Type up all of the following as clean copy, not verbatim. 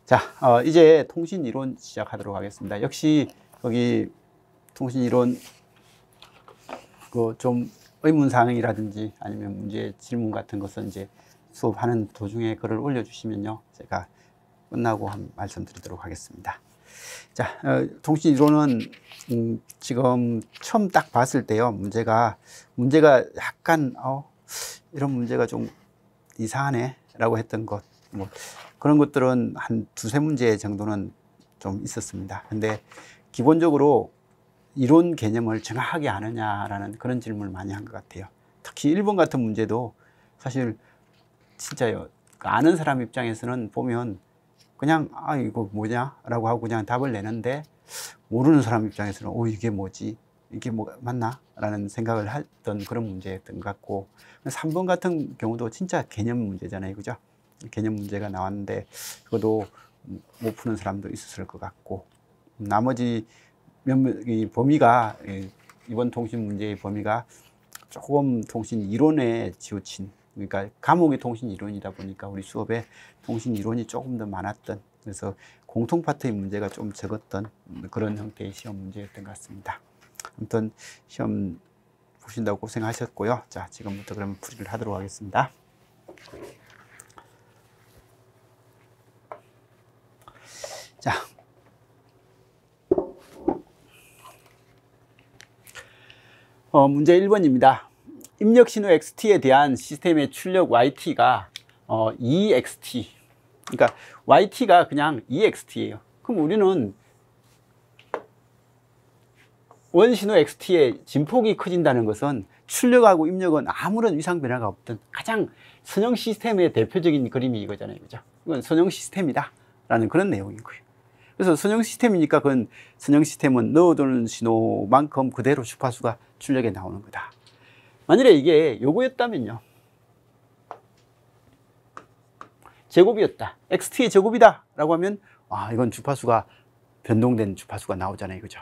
자, 이제 통신 이론 시작하도록 하겠습니다. 역시 여기 통신 이론 그 좀 의문 사항이라든지 아니면 문제 질문 같은 것은 이제 수업하는 도중에 글을 올려주시면요, 제가 끝나고 한 말씀드리도록 하겠습니다. 자, 통신 이론은 지금 처음 딱 봤을 때요, 문제가 약간 이런 문제가 좀 이상하네 라고 했던 것, 뭐 그런 것들은 한 두세 문제 정도는 좀 있었습니다. 근데 기본적으로 이론 개념을 정확하게 아느냐라는 그런 질문을 많이 한 것 같아요. 특히 1번 같은 문제도 사실 진짜요, 아는 사람 입장에서는 보면 그냥 이거 뭐냐 라고 하고 그냥 답을 내는데, 모르는 사람 입장에서는 이게 뭐지, 이게 뭐 맞나 라는 생각을 했던 그런 문제였던 것 같고, 3번 같은 경우도 진짜 개념 문제잖아요, 그죠? 개념 문제가 나왔는데 그것도 못 푸는 사람도 있었을 것 같고, 나머지 이 범위가, 이번 통신 문제의 범위가 조금 통신 이론에 치우친, 그러니까 과목이 통신 이론이다 보니까 우리 수업에 통신 이론이 조금 더 많았던, 그래서 공통 파트의 문제가 좀 적었던 그런 형태의 시험 문제였던 것 같습니다. 아무튼 시험 보신다고 고생하셨고요. 자, 지금부터 그러면 풀이를 하도록 하겠습니다. 자, 문제 1번입니다. 입력 신호 XT에 대한 시스템의 출력 YT가 EXT, 그러니까 YT가 그냥 EXT예요. 그럼 우리는 원 신호 XT의 진폭이 커진다는 것은 출력하고 입력은 아무런 위상 변화가 없던 가장 선형 시스템의 대표적인 그림이 이거잖아요, 그죠? 이건 선형 시스템이다 라는 그런 내용이고요. 그래서 선형 시스템이니까 그건 선형 시스템은 넣어두는 신호만큼 그대로 주파수가 출력에 나오는 거다. 만일에 이게 요거였다면요, 제곱이었다, XT의 제곱이다 라고 하면 이건 주파수가 변동된 주파수가 나오잖아요, 그죠?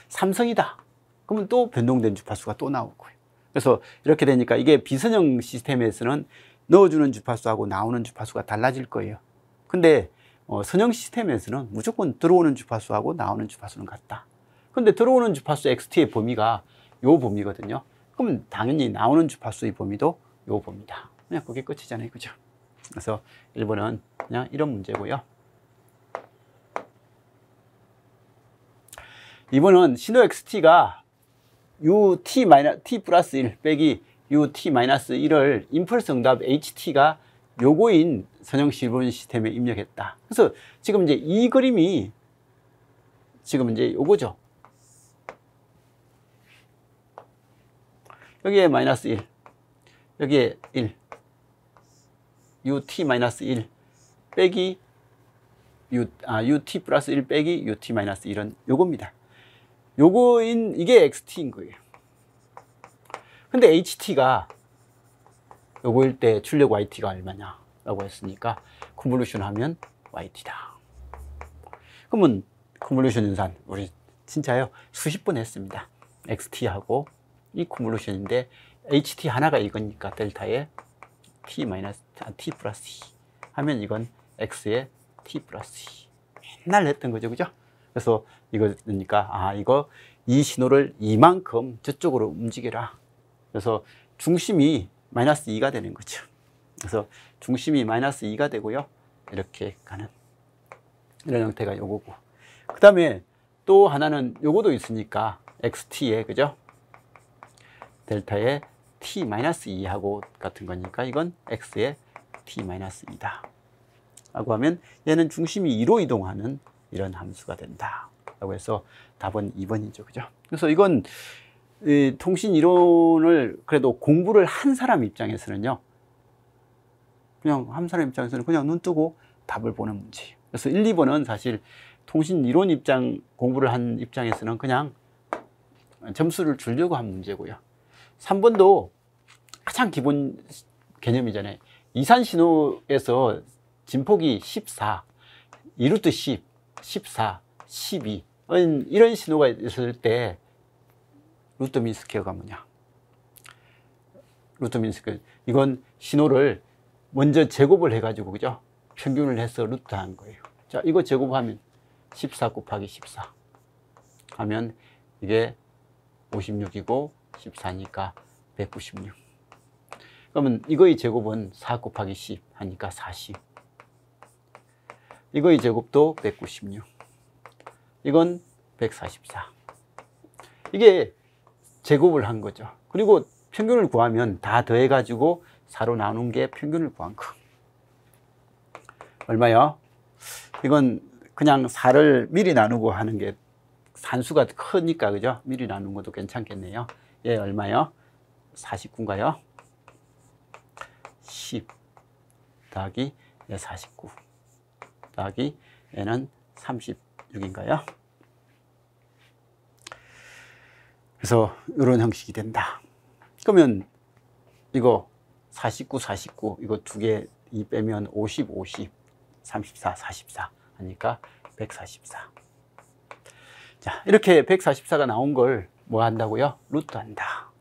삼성이다 그러면 또 변동된 주파수가 또 나오고요. 그래서 이렇게 되니까 이게 비선형 시스템에서는 넣어주는 주파수하고 나오는 주파수가 달라질 거예요. 근데 선형 시스템에서는 무조건 들어오는 주파수하고 나오는 주파수는 같다. 근데 들어오는 주파수 XT의 범위가 요 범위거든요. 그럼 당연히 나오는 주파수의 범위도 요 범위다. 그냥 그게 끝이잖아요, 그죠? 그래서 1번은 그냥 이런 문제고요. 2번은 신호 XT가 T 플러스 1 빼기 UT 마이너스 1을 임펄스 응답 HT가 요거인 선형 실분 시스템에 입력했다. 그래서 지금 이제 이 그림이 지금 이제 요거죠. 여기에 마이너스 1, 여기에 1, UT 마이너스 1 빼기 UT 플러스 1 빼기 UT 마이너스 1은 요겁니다. 요거인 이게 XT인 거예요. 근데 HT가 요거일 때 출력 YT가 얼마냐 라고 했으니까 컨볼루션 하면 YT다. 그러면 컨볼루션 연산 우리 진짜요 수십 번 했습니다. XT하고 이 컨볼루션인데 HT 하나가 이거니까 델타에 T 플러스 2 하면 이건 X에 T 플러스 2 맨날 했던 거죠, 그죠? 그래서 이거니까 이거 이 신호를 이만큼 저쪽으로 움직여라. 그래서 중심이 마이너스 2가 되는 거죠. 그래서 중심이 마이너스 2가 되고요, 이렇게 가는 이런 형태가 요거고, 그 다음에 또 하나는 요거도 있으니까 XT에, 그죠? 델타에 T-2하고 같은 거니까 이건 X에 T-2다 라고 하면 얘는 중심이 2로 이동하는 이런 함수가 된다 라고 해서 답은 2번이죠, 그죠? 그래서 이건 통신 이론을 그래도 공부를 한 사람 입장에서는요, 그냥 한 사람 입장에서는 그냥 눈 뜨고 답을 보는 문제예요. 그래서 1, 2번은 사실 통신 이론 공부를 한 입장에서는 그냥 점수를 주려고 한 문제고요. 3번도 가장 기본 개념이잖아요. 이산 신호에서 진폭이 14, 2루트 10, 14, 12 이런 신호가 있을 때 루트 민 스퀘어가 뭐냐? 루트 민 스퀘어, 이건 신호를 먼저 제곱을 해가지고, 그죠? 평균을 해서 루트 한 거예요. 자, 이거 제곱하면 14 곱하기 14 하면 이게 56이고 14니까 196. 그러면 이거의 제곱은 4 곱하기 10 하니까 40. 이거의 제곱도 196. 이건 144. 이게 제곱을 한 거죠. 그리고 평균을 구하면 다 더해가지고 4로 나눈 게 평균을 구한 거. 얼마요? 이건 그냥 4를 미리 나누고 하는 게 산수가 크니까, 그죠? 미리 나누는 것도 괜찮겠네요. 얘 얼마요? 49인가요? 10 더하기 얘 49 더하기 얘는 36인가요? 그래서 이런 형식이 된다. 그러면 이거 49, 49 이거 두 개 이 빼면 50, 50, 34, 44 하니까 144. 자, 이렇게 144가 나온 걸 뭐 한다고요? 루트 한다.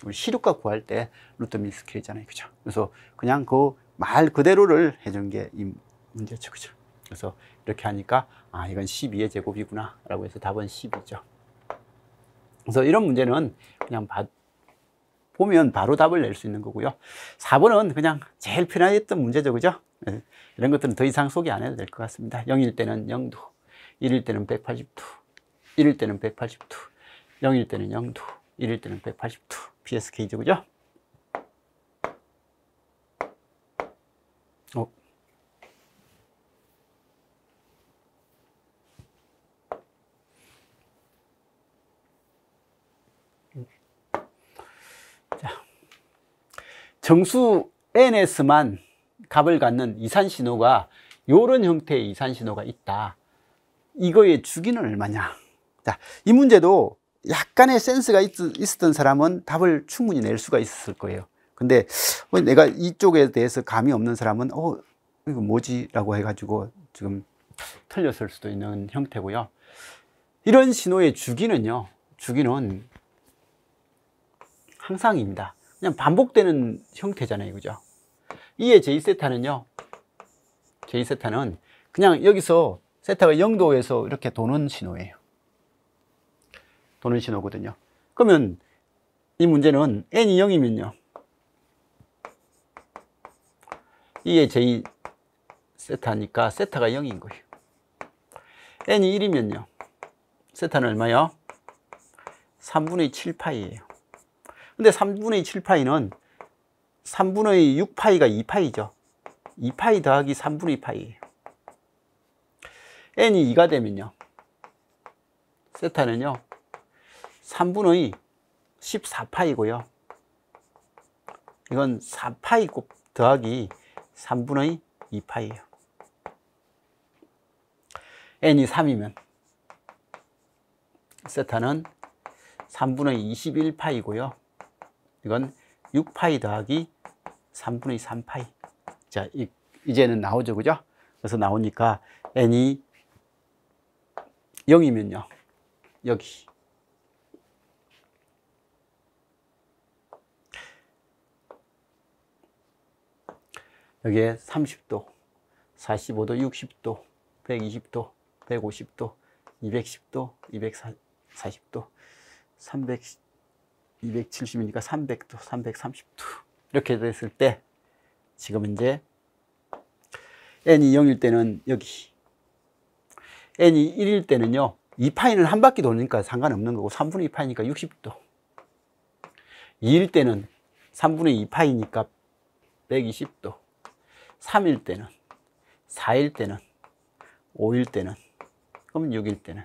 우리 시류가 구할 때 루트 민 스퀘어잖아요, 그죠? 그래서 그냥 그 말 그대로를 해준 게 이 문제죠, 그죠? 그래서 이렇게 하니까 아, 이건 12의 제곱이구나 라고 해서 답은 10이죠. 그래서 이런 문제는 그냥 보면 바로 답을 낼 수 있는 거고요. 4번은 그냥 제일 편하였던 문제죠, 그죠? 이런 것들은 더 이상 소개 안 해도 될 것 같습니다. 0일 때는 0도, 1일 때는 180도, 1일 때는 180도, 0일 때는 0도, 1일 때는 180도, PSK죠, 그죠? 자, 정수 NS만 값을 갖는 이산신호가 이런 형태의 이산신호가 있다. 이거의 주기는 얼마냐? 자, 이 문제도 약간의 센스가 있었던 사람은 답을 충분히 낼 수가 있었을 거예요. 근데 내가 이쪽에 대해서 감이 없는 사람은 이거 뭐지? 라고 해가지고 지금 틀렸을 수도 있는 형태고요. 이런 신호의 주기는요, 주기는 항상입니다. 그냥 반복되는 형태잖아요, 그죠? 이의 J세타는요, J세타는 그냥 여기서 세타가 0도에서 이렇게 도는 신호예요. 도는 신호거든요. 그러면 이 문제는 n이 0이면요, 이의 J 세타니까 세타가 0인 거예요. n이 1이면요, 세타는 얼마요? 3분의 7파이예요. 근데 3분의 7파이는 3분의 6파이가 2파이죠. 2파이 더하기 3분의 2파이예요. n이 2가 되면요, 세타는요 3분의 14파이고요. 이건 4파이 더하기 3분의 2파이예요. n이 3이면 세타는 3분의 21파이고요. 이건 6파이 더하기 3분의 3파이. 자, 이제는 나오죠, 그죠? 그래서 나오니까 n이 0이면요, 여기 여기에 30도, 45도, 60도, 120도, 150도, 210도, 240도, 270이니까 300도, 330도 이렇게 됐을 때 지금 이제 n이 0일 때는 여기, n이 1일 때는요 2파이는 한 바퀴 도니까 상관없는 거고 3분의 2파이니까 60도, 2일 때는 3분의 2파이니까 120도, 3일 때는, 4일 때는, 5일 때는, 그럼 6일 때는,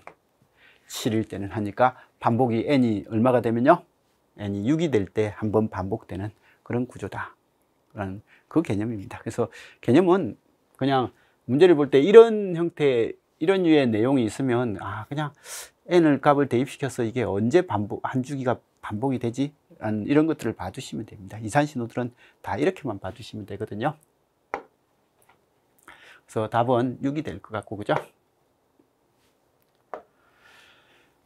7일 때는 하니까 반복이 n이 얼마가 되면요, n이 6이 될 때 한 번 반복되는 그런 구조다 라는 그 개념입니다. 그래서 개념은 그냥 문제를 볼 때 이런 형태, 이런 류의 내용이 있으면 그냥 n을 값을 대입시켜서 이게 언제 한 주기가 반복이 되지? 이런 것들을 봐주시면 됩니다. 이산신호들은 다 이렇게만 봐주시면 되거든요. 그래서 답은 6이 될 것 같고, 그죠?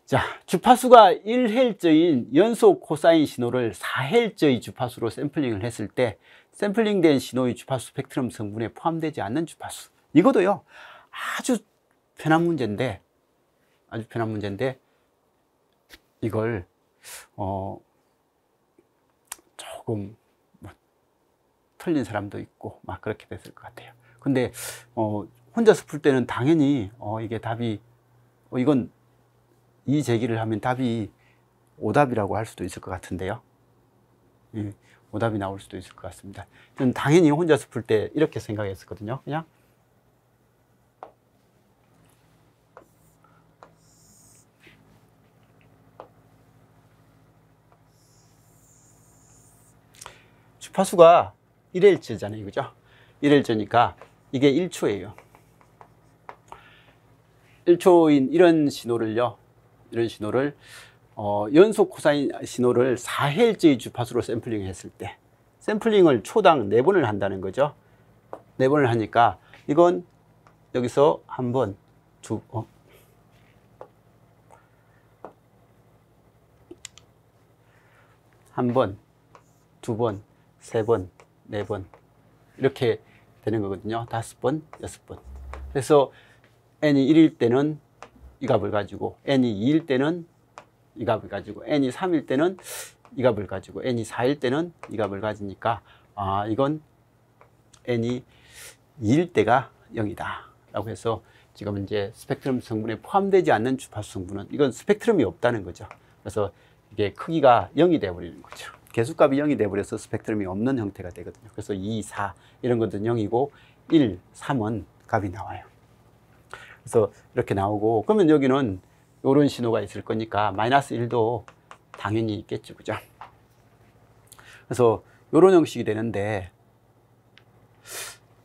자, 주파수가 1헬저인 연속 코사인 신호를 4헬저의 주파수로 샘플링을 했을 때 샘플링된 신호의 주파수 스펙트럼 성분에 포함되지 않는 주파수, 이것도요 아주 편한 문제인데, 이걸 조금 뭐 틀린 사람도 있고 막 그렇게 됐을 것 같아요. 근데 혼자서 풀 때는 당연히 이게 답이 이건 이 제기를 하면 답이 오답이라고 할 수도 있을 것 같은데요. 예, 오답이 나올 수도 있을 것 같습니다. 저는 당연히 혼자서 풀 때 이렇게 생각했었거든요. 그냥 주파수가 1Hz잖아요. 그죠? 1Hz니까 이게 1초예요. 1초인 이런 신호를요. 이런 신호를 연속 코사인 신호를 4Hz의 주파수로 샘플링 했을 때 샘플링을 초당 4번을 한다는 거죠. 4번을 하니까 이건 여기서 한 번, 한 번, 2번, 3번, 4번 이렇게 되는 거거든요. 5번, 6번. 그래서 n이 1일 때는 이 값을 가지고 n이 2일 때는 이 값을 가지고 n이 3일 때는 이 값을 가지고 n이 4일 때는 이 값을 가지니까 이건 n이 2일 때가 0이다 라고 해서 지금 이제 스펙트럼 성분에 포함되지 않는 주파수 성분은 이건 스펙트럼이 없다는 거죠. 그래서 이게 크기가 0이 되어 버리는 거죠. 개수값이 0이 되어 버려서 스펙트럼이 없는 형태가 되거든요. 그래서 2, 4 이런 것은 0이고 1, 3은 값이 나와요. 그래서 이렇게 나오고 그러면 여기는 이런 신호가 있을 거니까 마이너스 1도 당연히 있겠죠. 그죠? 그래서 이런 형식이 되는데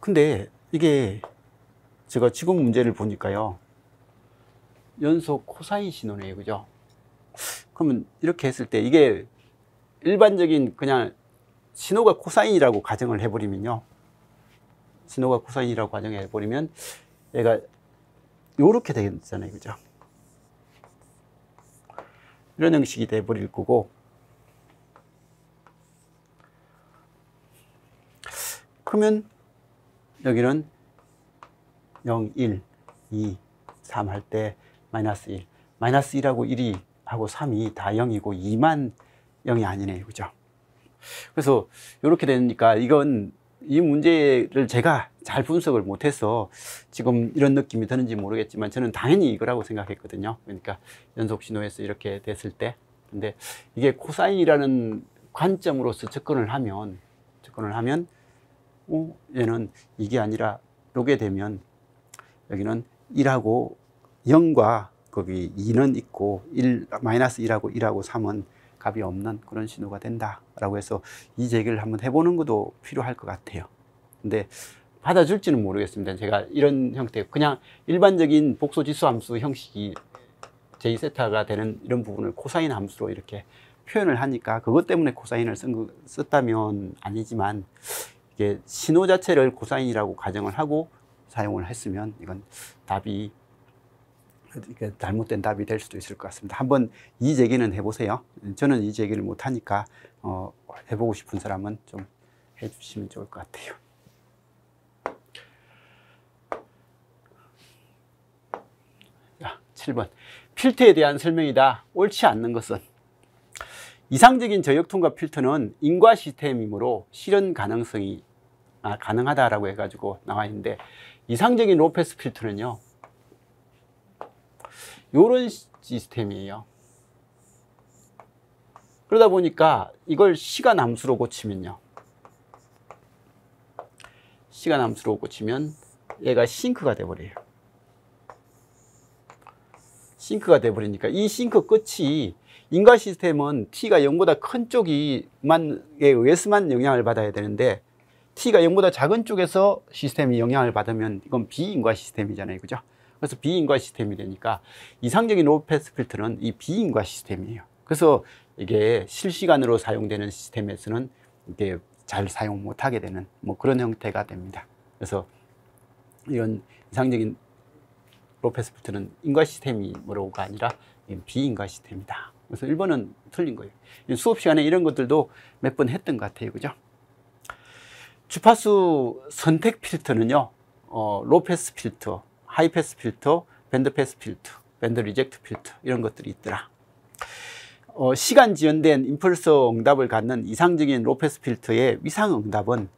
근데 이게 제가 지금 문제를 보니까요. 연속 코사인 신호네요. 그죠? 그러면 이렇게 했을 때 이게 일반적인 그냥 신호가 코사인이라고 가정을 해버리면요. 신호가 코사인이라고 가정해버리면 얘가 요렇게 되잖아요. 그죠? 이런 형식이 돼버릴 거고 그러면 여기는 0, 1, 2, 3 할 때 마이너스 1 마이너스 1하고 1이 하고 3이 다 0이고 2만 0이 아니네요. 그죠? 그래서 이렇게 되니까 이건 이 문제를 제가 잘 분석을 못해서 지금 이런 느낌이 드는지 모르겠지만 저는 당연히 이거라고 생각했거든요. 그러니까 연속 신호에서 이렇게 됐을 때 근데 이게 코사인이라는 관점으로서 접근을 하면 얘는 이게 아니라 요게 되면 여기는 1하고 0과 거기 2는 있고 마이너스 1하고 1하고 3은 값이 없는 그런 신호가 된다라고 해서 이 제기를 한번 해보는 것도 필요할 것 같아요. 근데 받아줄지는 모르겠습니다. 제가 이런 형태 그냥 일반적인 복소지수 함수 형식이 J세타가 되는 이런 부분을 코사인 함수로 이렇게 표현을 하니까 그것 때문에 코사인을 썼다면 아니지만 이게 신호 자체를 코사인이라고 가정을 하고 사용을 했으면 이건 답이 잘못된 답이 될 수도 있을 것 같습니다. 한번 이 제기는 해보세요. 저는 이 제기를 못하니까 해보고 싶은 사람은 좀 해주시면 좋을 것 같아요. 자, 7번. 필터에 대한 설명이다. 옳지 않는 것은 이상적인 저역 통과 필터는 인과 시스템이므로 실현 가능성이 가능하다라고 해가지고 나와 있는데 이상적인 로페스 필터는요. 요런 시스템이에요. 그러다 보니까 이걸 시간 함수로 고치면요. 시간 함수로 고치면 얘가 싱크가 돼버려요. 싱크가 돼버리니까 이 싱크 끝이 인과 시스템은 t가 0보다 큰 쪽에 의해서만 영향을 받아야 되는데 t가 0보다 작은 쪽에서 시스템이 영향을 받으면 이건 비인과 시스템이잖아요. 그죠? 그래서 비인과 시스템이 되니까 이상적인 로우패스 필터는 이 비인과 시스템이에요. 그래서 이게 실시간으로 사용되는 시스템에서는 이게 잘 사용 못하게 되는 뭐 그런 형태가 됩니다. 그래서 이런 이상적인 로우패스 필터는 인과 시스템이로가 아니라 비인과 시스템이다. 그래서 1번은 틀린 거예요. 수업 시간에 이런 것들도 몇 번 했던 것 같아요. 그죠? 주파수 선택 필터는요, 로우패스 필터 하이패스 필터, 밴드패스 필터, 밴드 리젝트 필터 이런 것들이 있더라. 시간 지연된 임펄서 응답을 갖는 이상적인 로패스 필터의 위상 응답은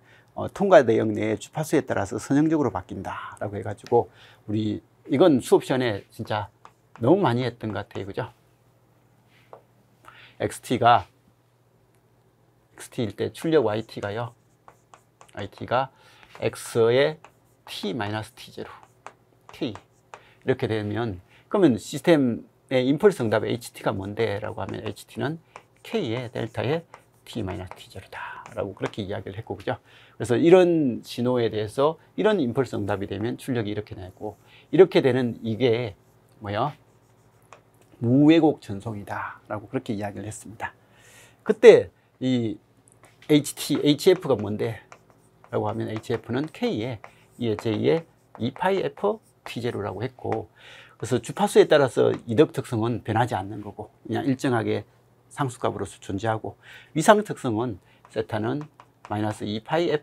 통과 내역 내의 주파수에 따라서 선형적으로 바뀐다 라고 해가지고 우리 이건 수업 시간에 진짜 너무 많이 했던 것 같아요. 그죠? XT일 때 출력 YT가요. YT가 X의 T-T0 K 이렇게 되면 그러면 시스템의 임펄스 응답 HT가 뭔데? 라고 하면 HT는 K의 델타의 T-T0다 라고 그렇게 이야기를 했고, 그죠? 그래서 이런 신호에 대해서 이런 임펄스 응답이 되면 출력이 이렇게 되고, 이렇게 되는 이게 뭐야? 무왜곡 전송이다 라고 그렇게 이야기를 했습니다. 그때 이 HF가 뭔데? 라고 하면 HF는 K의 J의 2파이 F T0라고 했고, 그래서 주파수에 따라서 이덕 특성은 변하지 않는 거고 그냥 일정하게 상수값으로서 존재하고, 위상 특성은 세타는 마이너스 2파이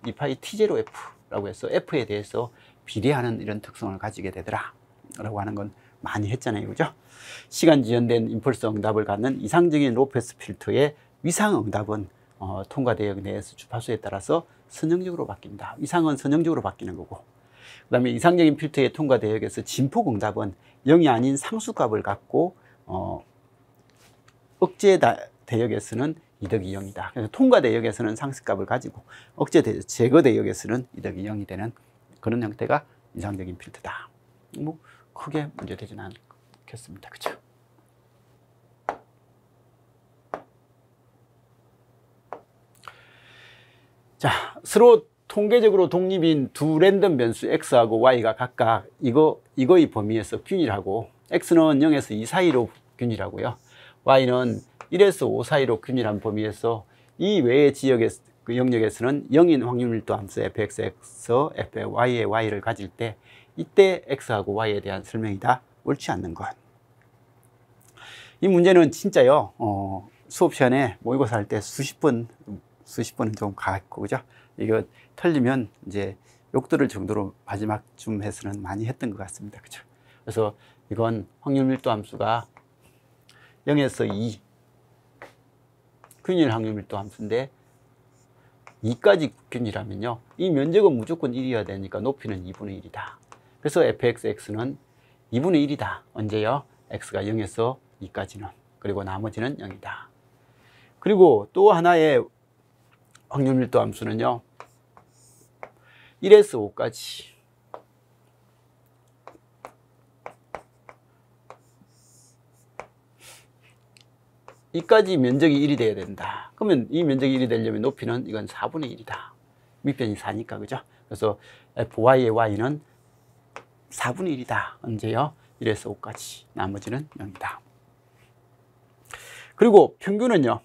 T0F라고 해서 F에 대해서 비례하는 이런 특성을 가지게 되더라 라고 하는 건 많이 했잖아요. 그죠? 시간 지연된 임펄스 응답을 갖는 이상적인 로패스 필터의 위상 응답은 통과 대역 내에서 주파수에 따라서 선형적으로 바뀐다. 위상은 선형적으로 바뀌는 거고, 그 다음에 이상적인 필터의 통과 대역에서 진폭 응답은 0이 아닌 상수값을 갖고 억제 대역에서는 이덕이 0이다. 그래서 통과 대역에서는 상수값을 가지고 제거 대역에서는 이덕이 0이 되는 그런 형태가 이상적인 필터다. 뭐 크게 문제되지는 않겠습니다. 그렇죠? 자, 서로 통계적으로 독립인 두 랜덤 변수 X하고 Y가 각각 이거의 범위에서 균일하고, X는 0에서 2 사이로 균일하고요. Y는 1에서 5 사이로 균일한 범위에서 이 외의 지역의 그 영역에서는 0인 확률 밀도 함수 fx에서 fy의 y를 가질 때 이때 x하고 y에 대한 설명이 다 옳지 않는 것. 이 문제는 진짜요. 수업 시간에 모의고사 할 때 수십 번은 좀 가고, 그죠? 이거 틀리면 이제 욕 들을 정도로 마지막쯤 해서는 많이 했던 것 같습니다. 그죠? 그래서 이건 확률 밀도 함수가 0에서 2 균일 확률 밀도 함수인데 2까지 균일하면요, 이 면적은 무조건 1이어야 되니까 높이는 2분의 1이다. 그래서 fxx는 2분의 1이다. 언제요? x가 0에서 2까지는. 그리고 나머지는 0이다. 그리고 또 하나의 확률 밀도 함수는요, 1에서 5까지. 이까지 면적이 1이 돼야 된다. 그러면 이 면적이 1이 되려면 높이는 이건 4분의 1이다. 밑변이 4니까, 그죠? 그래서 fy의 y는 4분의 1이다. 언제요? 1에서 5까지. 나머지는 0이다. 그리고 평균은요.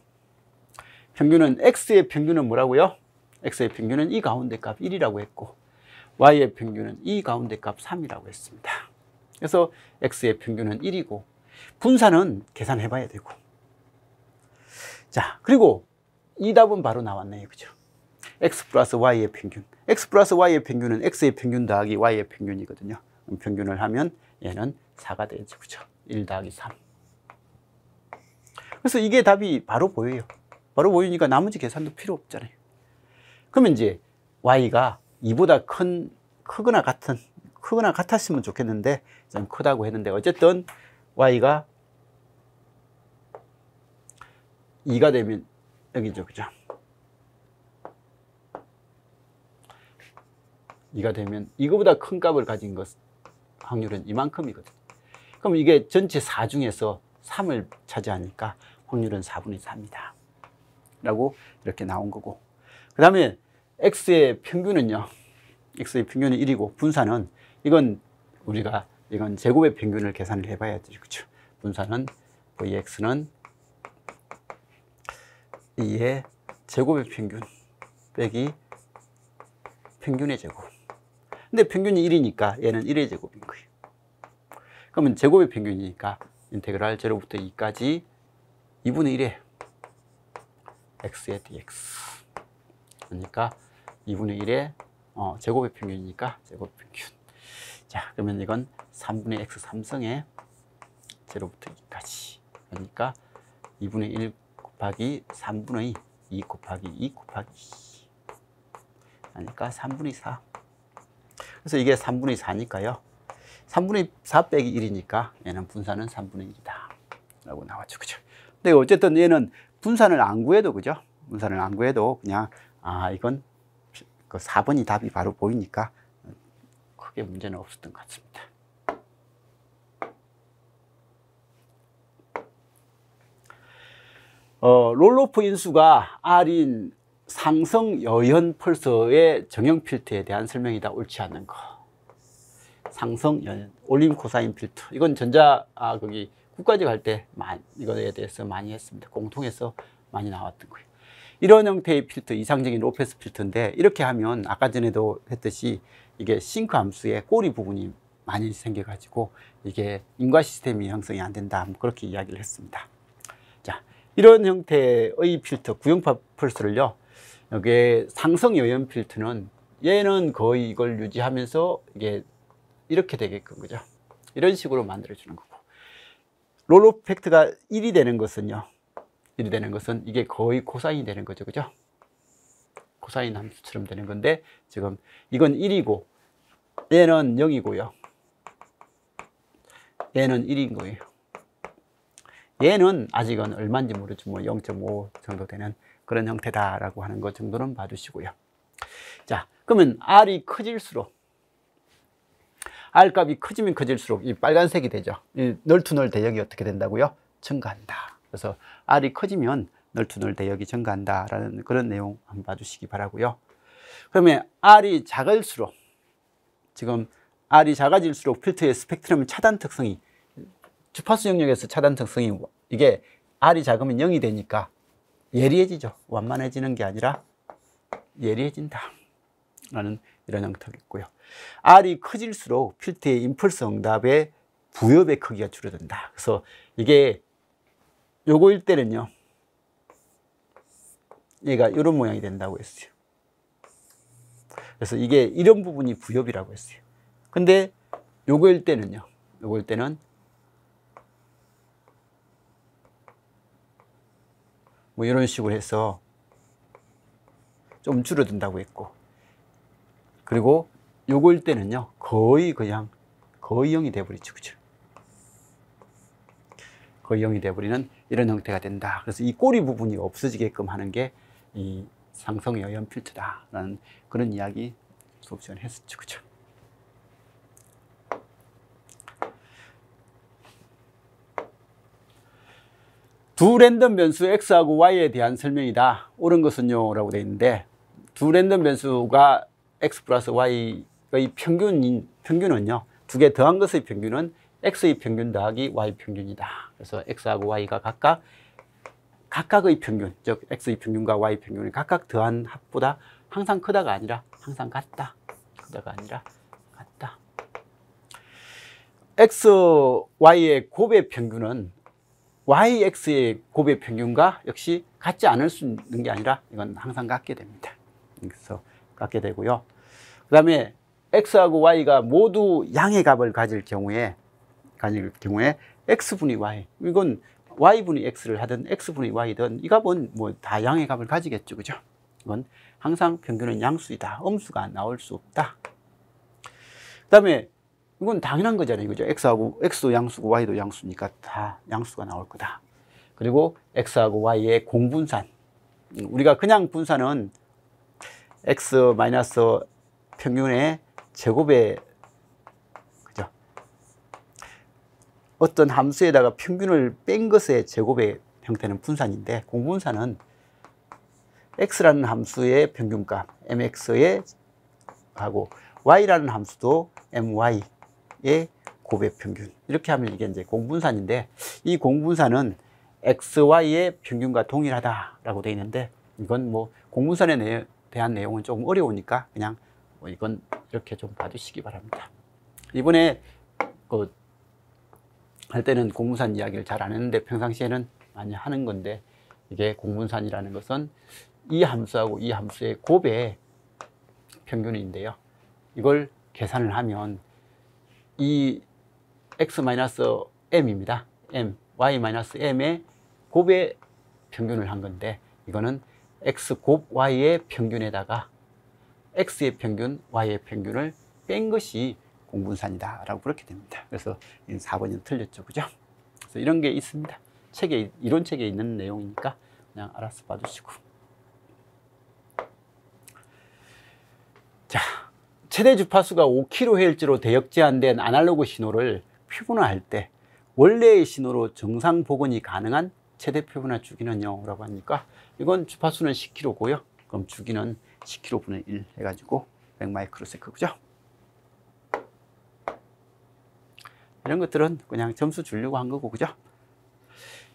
평균은 x의 평균은 뭐라고요? x의 평균은 이 가운데 값 1이라고 했고, y의 평균은 이 가운데 값 3이라고 했습니다. 그래서 x의 평균은 1이고 분산은 계산해 봐야 되고. 자, 그리고 이 답은 바로 나왔네요. 그죠? x 플러스 y의 평균. x 플러스 y의 평균은 x의 평균 더하기 y의 평균이거든요. 그럼 평균을 하면 얘는 4가 되죠. 그죠? 1 더하기 3. 그래서 이게 답이 바로 보여요. 바로 보이니까 나머지 계산도 필요 없잖아요. 그러면 이제 y가 2보다 크거나 같았으면 좋겠는데, 좀 크다고 했는데, 어쨌든 y가 2가 되면 여기죠. 그죠? 2가 되면 이거보다 큰 값을 가진 것 확률은 이만큼이거든. 그럼 이게 전체 4 중에서 3을 차지하니까 확률은 4분의 4입니다. 라고 이렇게 나온 거고. 그 다음에 x의 평균은요. x의 평균은 1이고 분산은 이건 제곱의 평균을 계산을 해봐야 되죠. 그렇죠? 분산은 vx는 2의 제곱의 평균 빼기 평균의 제곱. 근데 평균이 1이니까 얘는 1의 제곱인 거예요. 그러면 제곱의 평균이니까 인테그랄 0부터 2까지 2분의 1의 x의 dx. 그러니까 2분의 1의 제곱의 평균이니까 제곱 평균. 자, 그러면 이건 3분의 x 3성에 0부터 2까지. 그러니까 2분의 1 곱하기 3분의 2 곱하기 2 곱하기 2. 그러니까 3분의 4. 그래서 이게 3분의 4니까요. 3분의 4 빼기 1이니까 얘는 분산은 3분의 1이다. 라고 나왔죠. 그죠? 근데 어쨌든 얘는 분산을 안 구해도, 그죠? 분산을 안 구해도 그냥, 이건 그 4번이 답이 바로 보이니까 크게 문제는 없었던 것 같습니다. 롤로프 인수가 R인 상성 여연 펄서의 정형 필터에 대한 설명이다. 옳지 않는 거. 상성 여연 올림 코사인 필터. 이건 전자 거기 국가직 할 때 이거에 대해서 많이 했습니다. 공통해서 많이 나왔던 거예요. 이런 형태의 필터, 이상적인 로페스 필터인데, 이렇게 하면 아까 전에도 했듯이 이게 싱크 함수의 꼬리 부분이 많이 생겨가지고 이게 인과 시스템이 형성이 안 된다. 그렇게 이야기를 했습니다. 자, 이런 형태의 필터, 구형파 펄스를요, 여기에 상성 여연 필터는 얘는 거의 이걸 유지하면서 이게 이렇게 되게끔, 그죠? 이런 식으로 만들어주는 거고. 롤오프 팩트가 1이 되는 것은요, 1이 되는 것은 이게 거의 코사인이 되는 거죠. 그죠? 코사인 함수처럼 되는 건데, 지금 이건 1이고, 얘는 0이고요. 얘는 1인 거예요. 얘는 아직은 얼마인지 모르죠. 뭐 0.5 정도 되는 그런 형태다라고 하는 것 정도는 봐주시고요. 자, 그러면 R이 커질수록, R 값이 커지면 커질수록 이 빨간색이 되죠. 이 널투널 대역이 어떻게 된다고요? 증가한다. 그래서 R이 커지면 널투널 대역이 증가한다라는 그런 내용 한번 봐주시기 바라고요. 그러면 R이 작을수록, 지금 R이 작아질수록 필터의 스펙트럼 차단 특성이, 주파수 영역에서 차단 특성이, 이게 R이 작으면 0이 되니까 예리해지죠. 완만해지는 게 아니라 예리해진다 라는 이런 형태가 있고요. R이 커질수록 필터의 임펄스 응답의 부엽의 크기가 줄어든다. 그래서 이게 요거일 때는요, 얘가 이런 모양이 된다고 했어요. 그래서 이게 이런 부분이 부엽이라고 했어요. 근데 요거일 때는요, 요거일 때는 뭐 이런 식으로 해서 좀 줄어든다고 했고, 그리고 요거일 때는요, 거의 0이 돼버리죠. 그죠? 거의 0이 돼버리는 이런 형태가 된다. 그래서 이 꼬리 부분이 없어지게끔 하는 게 이 상성 여연 필터다라는 그런 이야기 수업 시간에 했었죠. 그죠? 두 랜덤 변수 x하고 y에 대한 설명이다. 옳은 것은요 라고 되어 있는데, 두 랜덤 변수가 x 플러스 y의 평균은요, 두 개 더한 것의 평균은 x의 평균 더하기 y 평균이다. 그래서 x하고 y가 각각의 평균, 즉 x의 평균과 y 평균이 각각 더한 합보다 항상 크다가 아니라 항상 같다. 크다가 아니라 같다. x, y의 곱의 평균은 y, x의 곱의 평균과 역시 같지 않을 수 있는 게 아니라 이건 항상 같게 됩니다. 그래서 같게 되고요. 그 다음에 x하고 y가 모두 양의 값을 가질 경우에 x분의 y, 이건 y분의 x를 하든 x분의 y든 이 값은 뭐 다 양의 값을 가지겠죠. 그죠? 이건 항상 평균은 양수이다. 음수가 나올 수 없다. 그 다음에 이건 당연한 거잖아요. 그죠? x도 양수고 y도 양수니까 다 양수가 나올 거다. 그리고 x하고 y의 공분산. 우리가 그냥 분산은 x 마이너스 평균의 제곱에, 그죠? 어떤 함수에다가 평균을 뺀 것의 제곱의 형태는 분산인데, 공분산은 x라는 함수의 평균값 mx의 하고 y라는 함수도 my의 곱의 평균, 이렇게 하면 이게 이제 공분산인데, 이 공분산은 xy의 평균과 동일하다라고 되어 있는데, 이건 뭐 공분산에 대한 내용은 조금 어려우니까 그냥 뭐 이건 이렇게 좀 봐주시기 바랍니다. 이번에 할 때는 공분산 이야기를 잘 안 했는데 평상시에는 많이 하는 건데, 이게 공분산이라는 것은 이 함수하고 이 함수의 곱의 평균인데요, 이걸 계산을 하면 이 x-m입니다. m, y-m의 곱의 평균을 한 건데, 이거는 x 곱 y의 평균에다가 x의 평균, y의 평균을 뺀 것이 공분산이다 라고 그렇게 됩니다. 그래서 4번이 틀렸죠, 그죠? 그래서 이런 게 있습니다. 책에, 이론책에 있는 내용이니까 그냥 알아서 봐주시고. 자, 최대 주파수가 5kHz로 대역 제한된 아날로그 신호를 표준화할 때 원래의 신호로 정상 복원이 가능한 최대 표준화 주기는요 라고 하니까, 이건 주파수는 10kHz고요. 그럼 주기는 10kV분의 1 해가지고 100마이크로세컨드, 그죠? 이런 것들은 그냥 점수 주려고 한 거고, 그죠?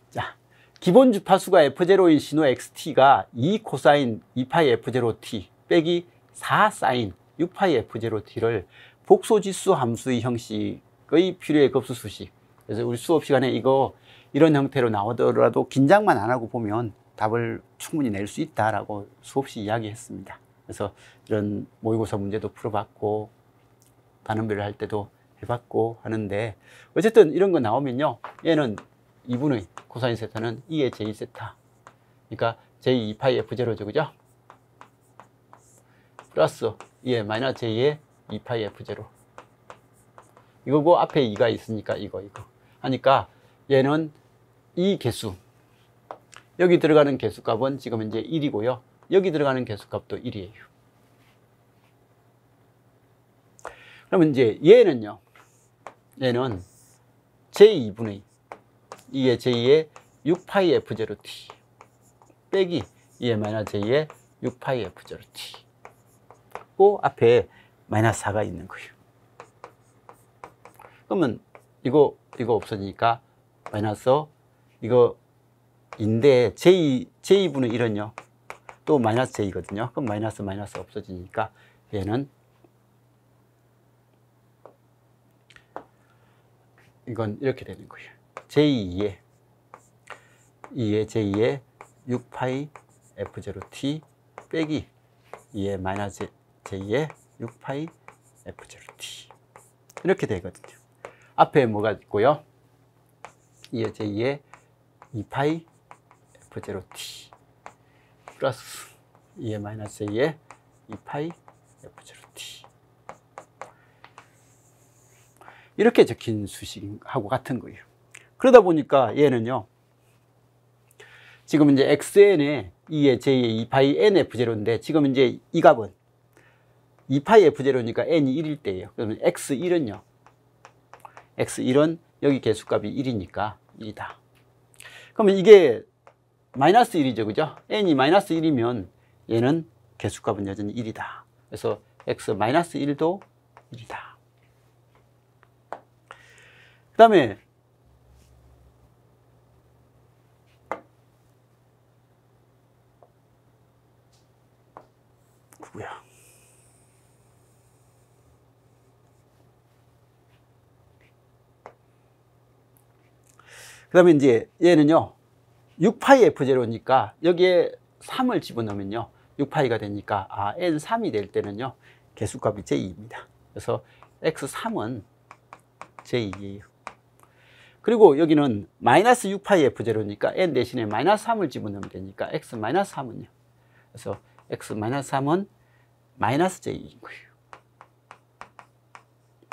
자, 기본 주파수가 F0인 신호 XT가 2 코사인 2파이 F0T 빼기 4 사인 6파이 F0T를 복소지수 함수의 형식의 필요의 급수 수식. 그래서 우리 수업 시간에 이거 이런 형태로 나오더라도 긴장만 안 하고 보면 답을 충분히 낼 수 있다라고 수없이 이야기했습니다. 그래서 이런 모의고사 문제도 풀어봤고 단원별을 할 때도 해봤고 하는데, 어쨌든 이런 거 나오면요, 얘는 2분의 코사인 세타는 2의 j 세타, 그러니까 j 2파이 f0죠, 그죠? 플러스 2의 마이너스 j의 2파이 f0 이거고, 앞에 2가 있으니까 이거 하니까 얘는 이 개수, 여기 들어가는 개수값은 지금 이제 1이고요 여기 들어가는 개수값도 1이에요. 그러면 이제 얘는요, 얘는 j2분의 2의 j의 6파이 f0t 빼기 2의 마이너스 j의 6파이 f0t 그 앞에 마이너스 4가 있는 거예요. 그러면 이거 없어지니까 마이너스 이거 인데 j분의 1은요 또 마이너스 j거든요. 그럼 마이너스 없어지니까 얘는 이건 이렇게 되는 거예요. j2의 j의 6파이 f0t 빼기 2의 마이너스 j의 6파이 f0t 이렇게 되거든요. 앞에 뭐가 있고요? 2의 j의 2파이 f0t 플러스 2의 마이너스 j의 2파이 f0t 이렇게 적힌 수식하고 같은 거예요. 그러다 보니까 얘는요, 지금 이제 xn에 2의 j의 2파이 nf0인데, 지금 이제 이 값은 2파이 f0니까 n이 1일 때예요. 그러면 x1은요, x1은 여기 개수값이 1이니까 1이다. 그러면 이게 마이너스 1이죠, 그죠? n이 마이너스 1이면 얘는 개수값은 여전히 1이다. 그래서 x 마이너스 1도 1이다. 그 다음에 누구야? 그 다음에 이제 얘는요 6파이 f0니까 여기에 3을 집어넣으면요 6파이가 되니까 n3이 될 때는요 개수값이 j2입니다. 그래서 x3은 j2예요. 그리고 여기는 마이너스 6파이 f0니까 n 대신에 마이너스 3을 집어넣으면 되니까 x 마이너스 3은요. 그래서 x 마이너스 3은 마이너스 j인 거예요.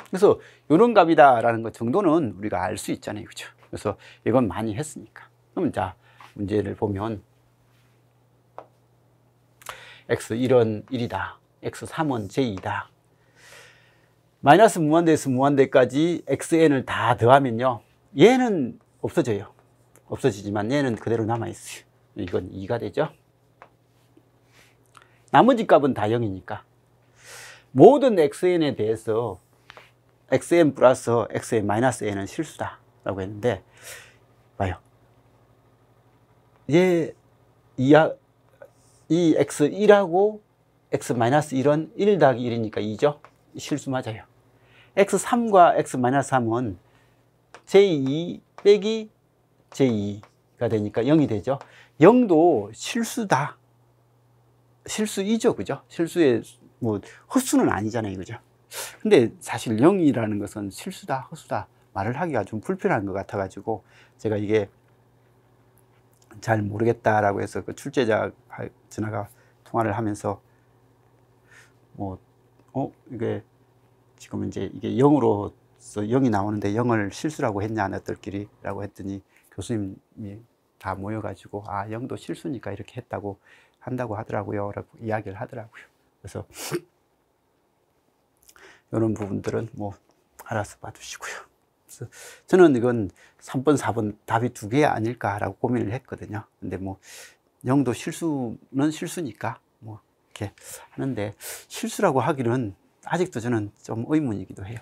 그래서 이런 값이다라는 것 정도는 우리가 알 수 있잖아요, 그죠? 그래서 이건 많이 했으니까. 그럼 자, 문제를 보면 x1은 1이다. x3은 j2다. 마이너스 무한대에서 무한대까지 xn을 다 더하면요. 얘는 없어져요. 없어지지만 얘는 그대로 남아있어요. 이건 2가 되죠. 나머지 값은 다 0이니까. 모든 xn에 대해서 xn 플러스 xn 마이너스 n은 실수다. 라고 했는데, 봐요. 이 x1하고 x-1은 1 더하기 1이니까 2죠? 실수 맞아요. x3과 x-3은 j2 빼기 j2가 되니까 0이 되죠. 0도 실수다. 실수이죠, 그죠? 실수의 뭐 헛수는 아니잖아요, 그죠? 근데 사실 0이라는 것은 실수다, 허수다 말을 하기가 좀 불편한 것 같아가지고 제가 이게 잘 모르겠다라고 해서 그 출제자 전화가 통화를 하면서 이게 지금 이제 이게 0으로서 0이 나오는데 0을 실수라고 했냐 너희들끼리라고 했더니 교수님이 다 모여가지고 0도 실수니까 이렇게 했다고 한다고 하더라고요 라고 이야기를 하더라고요. 그래서 이런 부분들은 알아서 봐주시고요. 그래서 저는 이건 3번 4번 답이 2개 아닐까라고 고민을 했거든요. 근데 0도 실수는 실수니까 이렇게 하는데 실수라고 하기는 아직도 저는 좀 의문이기도 해요.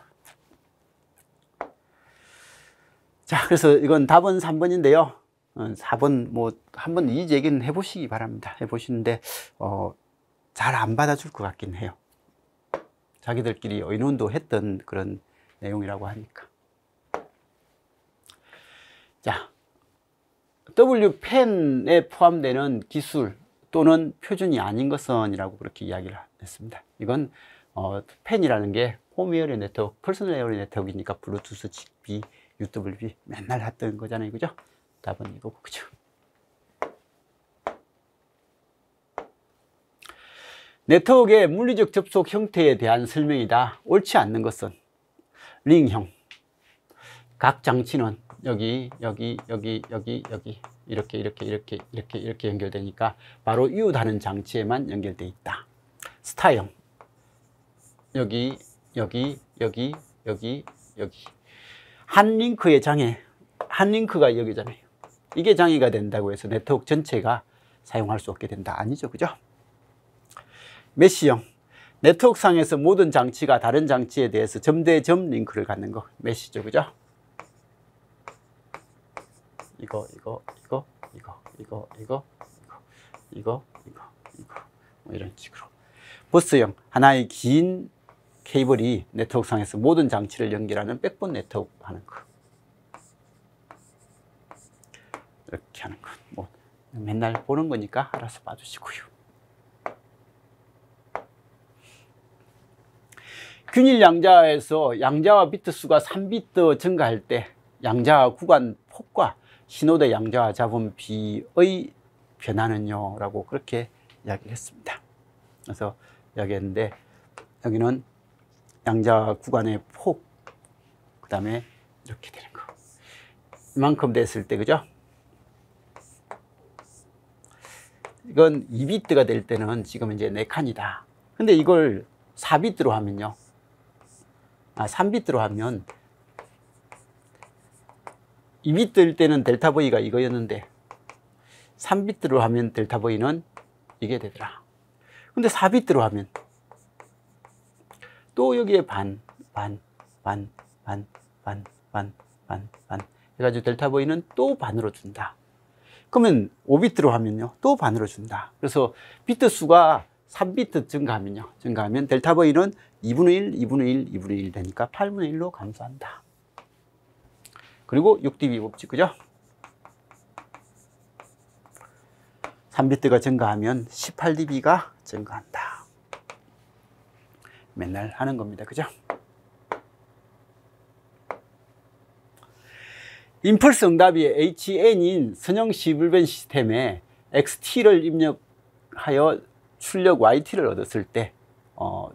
자, 그래서 이건 답은 3번인데요. 4번 한번 이 얘기는 해보시기 바랍니다. 해보시는데 잘 안 받아줄 것 같긴 해요. 자기들끼리 의논도 했던 그런 내용이라고 하니까. 자, WPEN에 포함되는 기술 또는 표준이 아닌 것은이라고 그렇게 이야기를 했습니다. 이건 펜이라는 게 홈웨어리 네트워크, 퍼스널 에어리 네트워크이니까 블루투스, 직비, UWB 맨날 했던 거잖아요, 그죠? 답은 이거고, 그죠? 네트워크의 물리적 접속 형태에 대한 설명이다. 옳지 않는 것은 링형. 각 장치는 여기 이렇게 연결되니까 바로 이웃하는 장치에만 연결되어 있다. 스타형. 여기. 한 링크의 장애, 한 링크가 여기잖아요. 이게 장애가 된다고 해서 네트워크 전체가 사용할 수 없게 된다. 아니죠, 그죠? 메시형. 네트워크 상에서 모든 장치가 다른 장치에 대해서 점 대 점 링크를 갖는 거. 메시죠, 그죠? 이거 이런 식으로. 버스형. 하나의 긴 케이블이 네트워크 상에서 모든 장치를 연결하는 백본 네트워크 하는 거. 이렇게 하는 거. 맨날 보는 거니까 알아서 봐주시고요. 균일 양자에서 양자와 비트 수가 3비트 증가할 때 양자와 구간 폭과 신호대 양자와 잡음 비의 변화는요 라고 그렇게 이야기를 했습니다. 그래서 이야기했는데 여기는 양자 구간의 폭, 그 다음에 이렇게 되는 거. 이만큼 됐을 때, 그죠? 이건 2비트가 될 때는 지금 이제 4칸이다. 근데 이걸 4비트로 하면요. 3비트로 하면 2비트일 때는 델타 V가 이거였는데 3비트로 하면 델타 V는 이게 되더라. 근데 4비트로 하면 또 여기에 반 해가지고 델타 V는 또 반으로 준다. 그러면 5비트로 하면요 또 반으로 준다. 그래서 비트 수가 3비트 증가하면 델타 V는 2분의 1 되니까 8분의 1로 감소한다. 그리고 6dB 법칙, 그죠? 3비트가 증가하면 18dB가 증가한다. 맨날 하는 겁니다, 그죠? 임펄스 응답이 HN인 선형 시블밴 시스템에 XT를 입력하여 출력 YT를 얻었을 때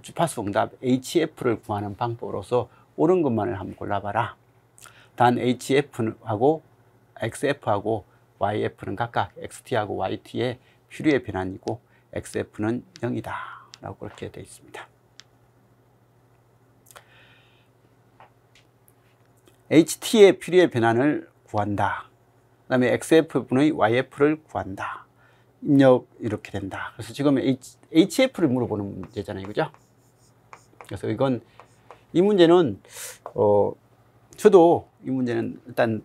주파수 응답 HF를 구하는 방법으로서 옳은 것만을 한번 골라봐라. 단 HF하고 XF하고 YF는 각각 XT하고 YT의 표류의 변환이고 XF는 0이다 라고 그렇게 되어 있습니다. HT의 표류의 변환을 구한다. 그 다음에 XF분의 YF를 구한다. 입력 이렇게 된다. 그래서 지금 HF를 물어보는 문제잖아요, 그죠? 그래서 이 문제는 저도 이 문제는 일단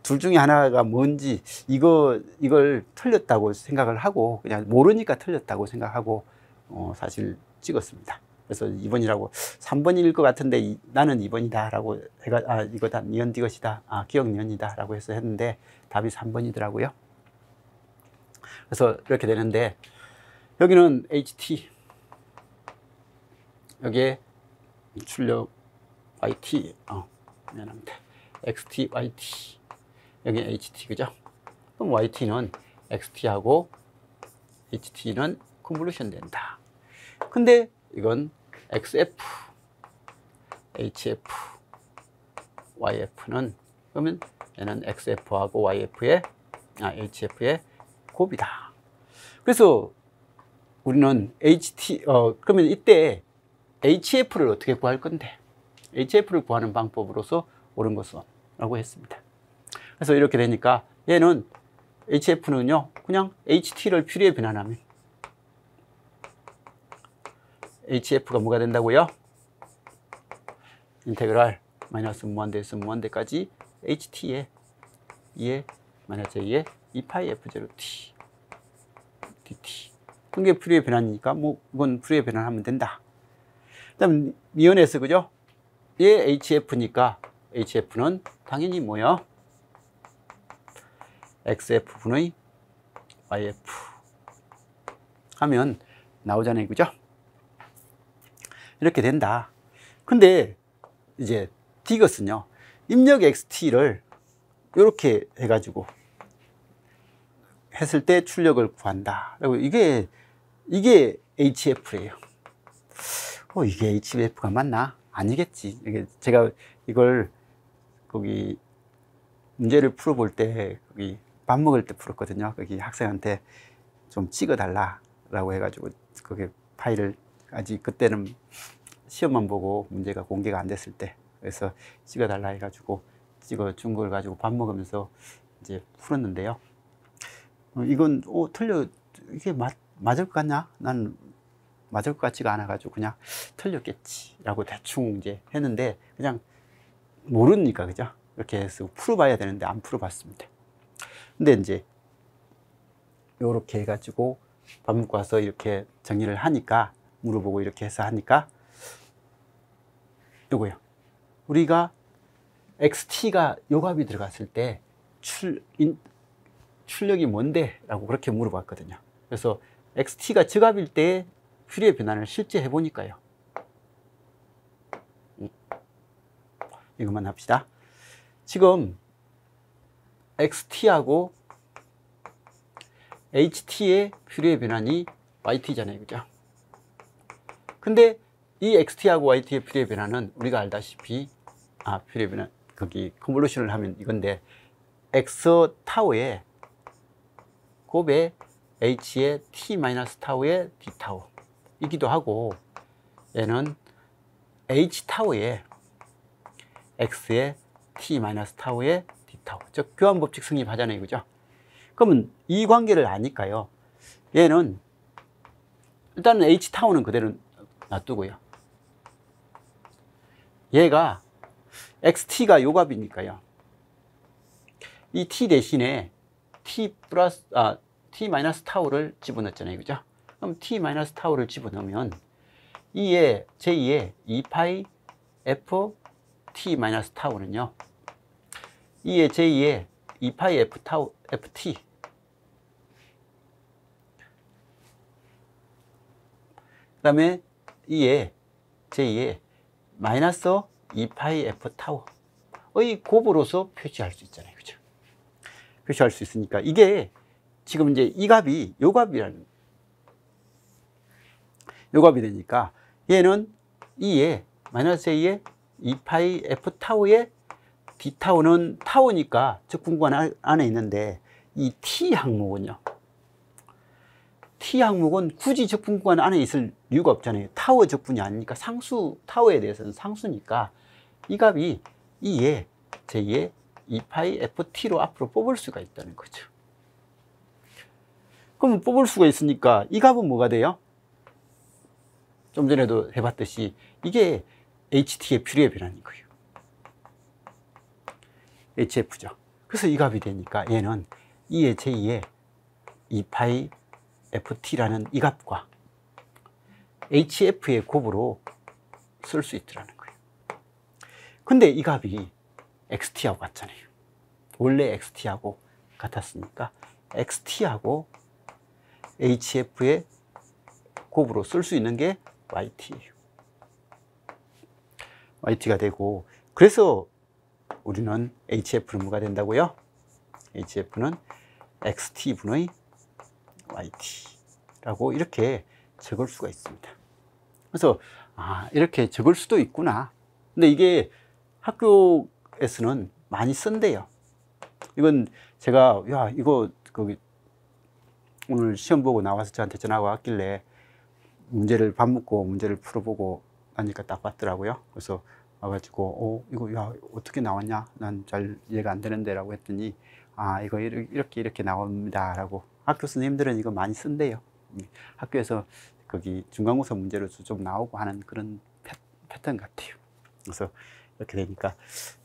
둘 중에 하나가 뭔지 이걸 틀렸다고 생각을 하고 그냥 모르니까 틀렸다고 생각하고 사실 찍었습니다. 그래서 2번이라고 3번일 것 같은데 나는 2번이다 라고 해가 이거 다 니은 디귿이다, 기억 니은이다 라고 해서 했는데 답이 3번이더라고요. 그래서 이렇게 되는데 여기는 HT 여기에 출력 YT, 미안합니다. XT, YT. 여기 HT, 그죠? 그럼 YT는 XT하고 HT는 컨볼루션 된다. 근데 이건 XF, HF, YF는 그러면 얘는 XF하고 YF의 HF의 곱이다. 그래서 우리는 그러면 이때 HF를 어떻게 구할 건데? HF를 구하는 방법으로서 옳은 것은라고 했습니다. 그래서 이렇게 되니까 얘는 HF는요, 그냥 HT를 퓨리에 변환하면 HF가 뭐가 된다고요? 인테그랄 마이너스 무한대에서 무한대까지 HT에 2에 마이너스 A에 2파이 F0T dt. 그게 퓨리에 변환이니까 뭐 이건 퓨리에 변환하면 된다. 그다음 미연에서 그죠? 얘 HF니까 HF는 당연히 뭐야? XF분의 YF 하면 나오잖아요, 그죠? 이렇게 된다. 근데 이제 디귿은요, 입력 XT를 이렇게 해가지고 했을 때 출력을 구한다. 그리고 이게 HF래요. 이게 HF가 맞나? 아니겠지. 이게 제가 이걸 거기 문제를 풀어볼 때 거기 밥 먹을 때 풀었거든요. 거기 학생한테 좀 찍어달라라고 해가지고 거기 파일을 아직 그때는 시험만 보고 문제가 공개가 안 됐을 때, 그래서 찍어달라 해가지고 찍어준 걸 가지고 밥 먹으면서 이제 풀었는데요. 이건 틀려, 이게 맞을 것 같냐? 난 맞을 것 같지가 않아가지고 그냥 틀렸겠지라고 대충 이제 했는데, 그냥 모르니까, 그죠? 이렇게 해서 풀어봐야 되는데 안 풀어봤습니다. 근데 이제 요렇게 해가지고 밥 먹고 와서 이렇게 정리를 하니까, 물어보고 이렇게 해서 하니까 요거요. 우리가 XT가 요값이 들어갔을 때 출력이 뭔데? 라고 그렇게 물어봤거든요. 그래서 XT가 저값일 때 퓨리에 변환을 실제 해보니까요. 이것만 합시다. 지금 XT하고 HT의 퓨리에 변환이 YT잖아요, 그죠? 근데 이 XT하고 YT의 퓨리에 변환은 우리가 알다시피 퓨리에 변환, 거기 컨볼루션을 하면 이건데, X 타우의 곱에 H의 T 마이너스 타우의 D 타우 이기도 하고, 얘는 H 타우의 X의 T 마이너스 타우의 D 타우, 즉 교환법칙 성립하잖아요, 그죠? 그러면 이 관계를 아니까요, 얘는 일단은 H 타우는 그대로 놔두고요, 얘가 XT가 요 값이니까요, 이 T 대신에 T 마이너스 타우를 집어넣었잖아요, 그죠? 그럼 T 마이너스 타우를 집어넣으면 제2의 2파이 F T 마이너스 타우는요, 제2의 2파이 F 타우 FT, 그 다음에 제2의 마이너스 2파이 F 타우의 곱으로서 표시할 수 있잖아요, 그죠? 표시할 수 있으니까 이게 지금 이제 이 값이 요 값이 되니까, 얘는 마이너스 A의 2파이 F 타우의 D 타우는 타우니까 적분구간 안에 있는데, 이 T 항목은요, T 항목은 굳이 적분구간 안에 있을 이유가 없잖아요. 타워 적분이 아니니까, 타워에 대해서는 상수니까 이 값이 제2의 2파이 FT로 앞으로 뽑을 수가 있다는 거죠. 그러면 뽑을 수가 있으니까 이 값은 뭐가 돼요? 좀 전에도 해봤듯이 이게 HT의 퓨리에 변환인 거예요. HF죠. 그래서 이 값이 되니까 얘는 제2의 2파이 FT라는 이 값과 HF의 곱으로 쓸 수 있더라는 거예요. 근데 이 값이 XT하고 같잖아요. 원래 XT하고 같았으니까 XT하고 HF의 곱으로 쓸 수 있는 게 YT예요. yt가 되고, 그래서 우리는 hf는 뭐가 된다고요? hf는 xt분의 yt라고 이렇게 적을 수가 있습니다. 그래서 이렇게 적을 수도 있구나. 근데 이게 학교에서는 많이 쓴대요. 이건 제가 이거 거기 오늘 시험 보고 나와서 저한테 전화가 왔길래 문제를 밥 먹고 문제를 풀어보고 나니까 딱 왔더라고요. 그래서 와가지고 이거 어떻게 나왔냐? 난 잘 이해가 안 되는데 라고 했더니 이거 이렇게 나옵니다 라고. 학교 선생님들은 이거 많이 쓴대요. 학교에서 거기 중간고사 문제로서 좀 나오고 하는 그런 패턴 같아요. 그래서 이렇게 되니까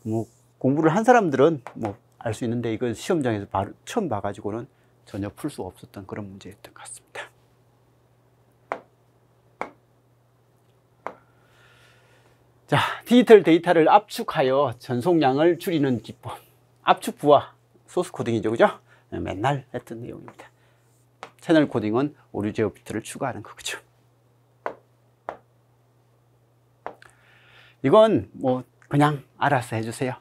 뭐 공부를 한 사람들은 뭐 알 수 있는데, 이건 시험장에서 바로 처음 봐가지고는 전혀 풀 수 없었던 그런 문제였던 것 같습니다. 자, 디지털 데이터를 압축하여 전송량을 줄이는 기법. 압축부와 소스 코딩이죠, 그죠? 맨날 했던 내용입니다. 채널 코딩은 오류 제어 비트를 추가하는 거죠. 이건 뭐 그냥 알아서 해주세요.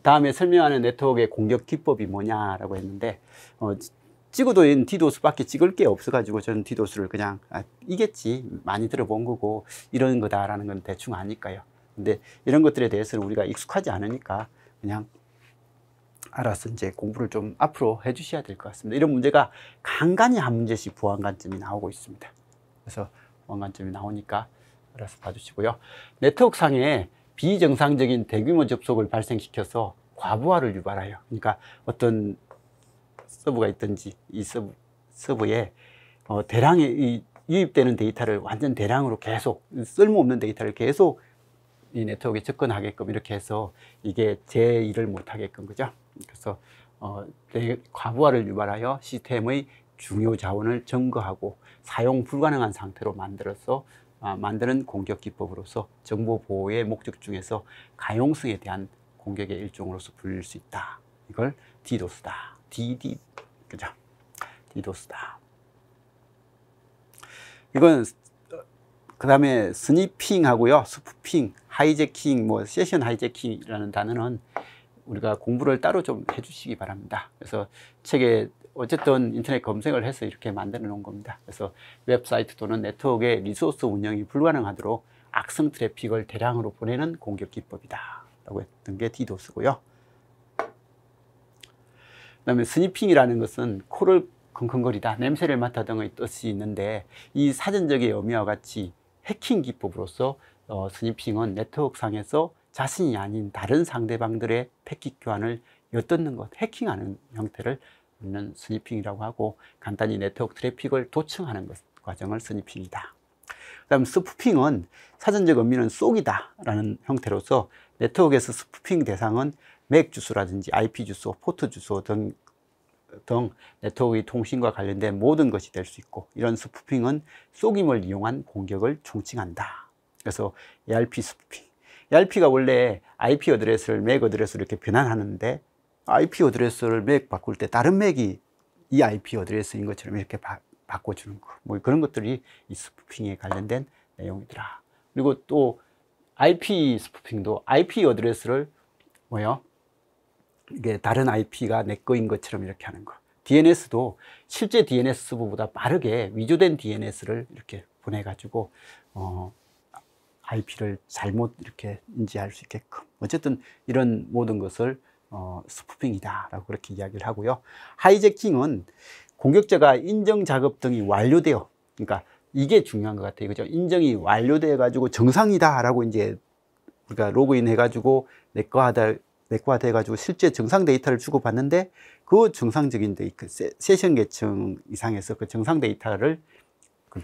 다음에 설명하는 네트워크의 공격 기법이 뭐냐라고 했는데, 찍어도 디도스밖에 찍을 게 없어가지고 저는 디도스를 그냥 이겠지, 많이 들어본 거고 이런 거다라는 건 대충 아니까요. 근데 이런 것들에 대해서는 우리가 익숙하지 않으니까 그냥 알아서 이제 공부를 좀 앞으로 해주셔야 될 것 같습니다. 이런 문제가 간간히 한 문제씩 보안관점이 나오고 있습니다. 그래서 보안관점이 나오니까 알아서 봐주시고요. 네트워크상에 비정상적인 대규모 접속을 발생시켜서 과부하를 유발해요. 그러니까 어떤 서버가 있든지 이 서버에 대량의 유입되는 데이터를 완전 대량으로 계속, 쓸모없는 데이터를 계속 이 네트워크에 접근하게끔 이렇게 해서 이게 제 일을 못하게끔, 그죠? 그래서 과부하를 유발하여 시스템의 중요 자원을 점거하고 사용 불가능한 상태로 만드는 공격 기법으로서 정보 보호의 목적 중에서 가용성에 대한 공격의 일종으로서 불릴 수 있다. 이걸 디도스다. 그죠? 디도스다. 이건 그 다음에 스니핑하고요, 스푸핑, 하이제킹, 뭐 세션 하이제킹이라는 단어는 우리가 공부를 따로 좀 해주시기 바랍니다. 그래서 책에 어쨌든 인터넷 검색을 해서 이렇게 만들어 놓은 겁니다. 그래서 웹사이트 또는 네트워크의 리소스 운영이 불가능하도록 악성 트래픽을 대량으로 보내는 공격 기법이다 라고 했던 게 디도스고요. 그 다음에 스니핑이라는 것은 코를 킁킁거리다, 냄새를 맡아 등의 뜻이 있는데, 이 사전적의 의미와 같이 해킹 기법으로서 스니핑은 네트워크상에서 자신이 아닌 다른 상대방들의 패킷 교환을 엿듣는 것, 해킹하는 형태를 는 스니핑이라고 하고, 간단히 네트워크 트래픽을 도청하는 과정을 스니핑이다. 그 다음 스푸핑은 사전적 의미는 쏘기다 라는 형태로서, 네트워크에서 스푸핑 대상은 맥 주소라든지 IP 주소, 포트 주소 등 네트워크의 통신과 관련된 모든 것이 될 수 있고, 이런 스푸핑은 쏘김을 이용한 공격을 총칭한다. 그래서 ARP 스푸핑, ARP가 원래 IP 어드레스를 맥 어드레스로 이렇게 변환하는데, IP 어드레스를 맥 바꿀 때 다른 맥이 이 IP 어드레스인 것처럼 이렇게 바꿔주는 거, 뭐 그런 것들이 이 스푸핑에 관련된 내용이더라. 그리고 또 IP 스푸핑도 IP 어드레스를 이게 다른 IP가 내 거인 것처럼 이렇게 하는 거. DNS도 실제 DNS 서버보다 빠르게 위조된 DNS를 이렇게 보내가지고 IP를 잘못 이렇게 인지할 수 있게끔, 어쨌든 이런 모든 것을 스푸핑이다 라고 그렇게 이야기를 하고요. 하이제킹은 공격자가 인정 작업 등이 완료되어, 그러니까 이게 중요한 것 같아요, 그죠? 인정이 완료돼 가지고 정상이다 라고 이제 우리가 로그인 해 가지고 내꺼화돼 가지고 실제 정상 데이터를 주고받는데, 그 정상적인 데이터, 세션 계층 이상에서 그 정상 데이터를